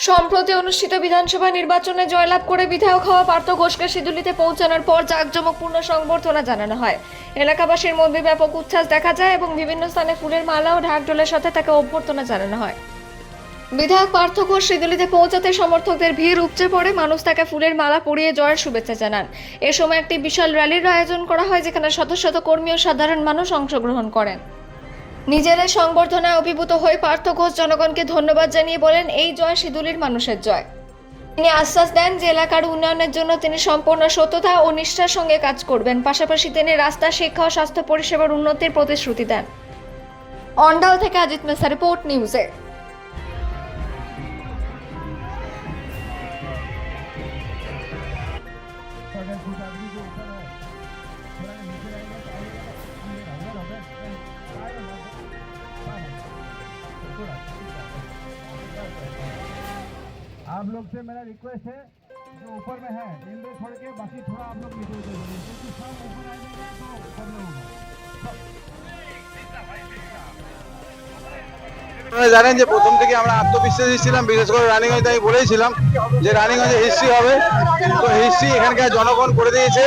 সম্প্রতি অনুষ্ঠিত বিধানসভা নির্বাচনে জয়লাভ করে বিধায়ক হওয়া পার্থ ঘোষকে সিঁদুলিতে পৌঁছানোর পর জাঁকজমকপূর্ণ সংবর্ধনা জানানো হয়। এলাকাবাসীর মধ্যে ব্যাপক উচ্ছ্বাস দেখা যায় এবং বিভিন্ন স্থানে ফুলের মালা ও ঢাকঢোলের সাথে তাকে অভ্যর্থনা জানানো হয়। বিধায়ক পার্থ ঘোষ সিঁদুলিতে পৌঁছাতে সমর্থকদের ভিড় উপচে পড়ে। মানুষ তাকে ফুলের মালা পরিয়ে জয়ের শুভেচ্ছা জানান। এ সময় একটি বিশাল র্যালির আয়োজন করা হয়, যেখানে শত শত কর্মী ও সাধারণ মানুষ অংশগ্রহণ করেন। নিজের সংবর্ধনায় অভিভূত হয়ে পার্থ ঘোষ জনগণকে ধন্যবাদ জানিয়ে বলেন, এই জয় সিঁদুলির মানুষের জয়। তিনি আশ্বাস দেন যে এলাকার উন্নয়নের জন্য তিনি সম্পূর্ণ সততা ও নিষ্ঠার সঙ্গে কাজ করবেন। পাশাপাশি তিনি রাস্তা, শিক্ষা ও স্বাস্থ্য পরিষেবার উন্নতির প্রতিশ্রুতি দেন। অন্ডাল থেকে অজিত মেসা, রিপোর্ট নিউজে। आप लोग से मेरा रिक्वेस्ट है, जो ऊपर में है इनको छोड़ के बाकी थोड़ा आप लोग नीचे उतर जाइए, क्योंकि सब ऊपर आ जाएंगे तो प्रॉब्लम होगा। আপনারা জানেন যে প্রথম থেকে আমরা আত্মবিশ্বাসী ছিলাম, বিশেষ করে রানীগঞ্জে আমি বলেছিলাম যে রানীগঞ্জে হিস্ট্রি হবে, তো হিস্ট্রি এখানকার জনগণ করে দিয়েছে।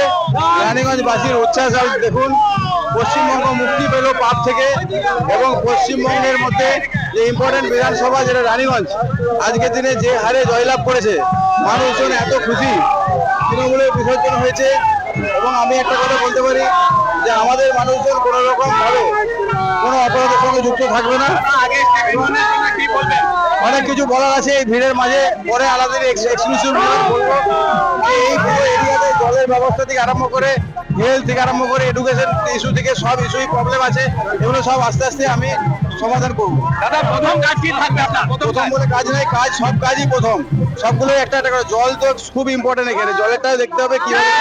রানীগঞ্জবাসীর উচ্ছ্বাস দেখুন, পশ্চিমবঙ্গ মুক্তি পেল পাপ থেকে, এবং পশ্চিমবঙ্গের মধ্যে যে ইম্পর্টেন্ট বিধানসভা যেটা রানীগঞ্জ আজকের দিনে যে হারে জয়লাভ করেছে, মানুষজন এত খুশি। তৃণমূলের বিসর্জন হয়েছে, এবং আমি একটা কথা বলতে পারি যে আমাদের মানুষজন কোনো রকম ভাবে কোনো অপরাধের সঙ্গে যুক্ত থাকবে না। অনেক কিছু বলার আছে এই ভিড়ের মাঝে, পরে আলাদা এক্সক্লুসিভ বলবো। এই পুরো এরিয়াতে জলের ব্যবস্থা থেকে আরম্ভ করে হেলথ থেকে আরম্ভ করে এডুকেশন ইস্যু থেকে সব ইস্যুই প্রবলেম আছে, এগুলো সব আস্তে আস্তে আমি সমাধান করবো। দাদা, প্রথম কাজ কি থাকবে আপনার? প্রথম বলে কাজ নাই, কাজ সব কাজই প্রথম। সবগুলো একটা একটা করে, জল তো খুব ইম্পর্টেন্ট এখানে, জলেরটাও দেখতে হবে কিভাবে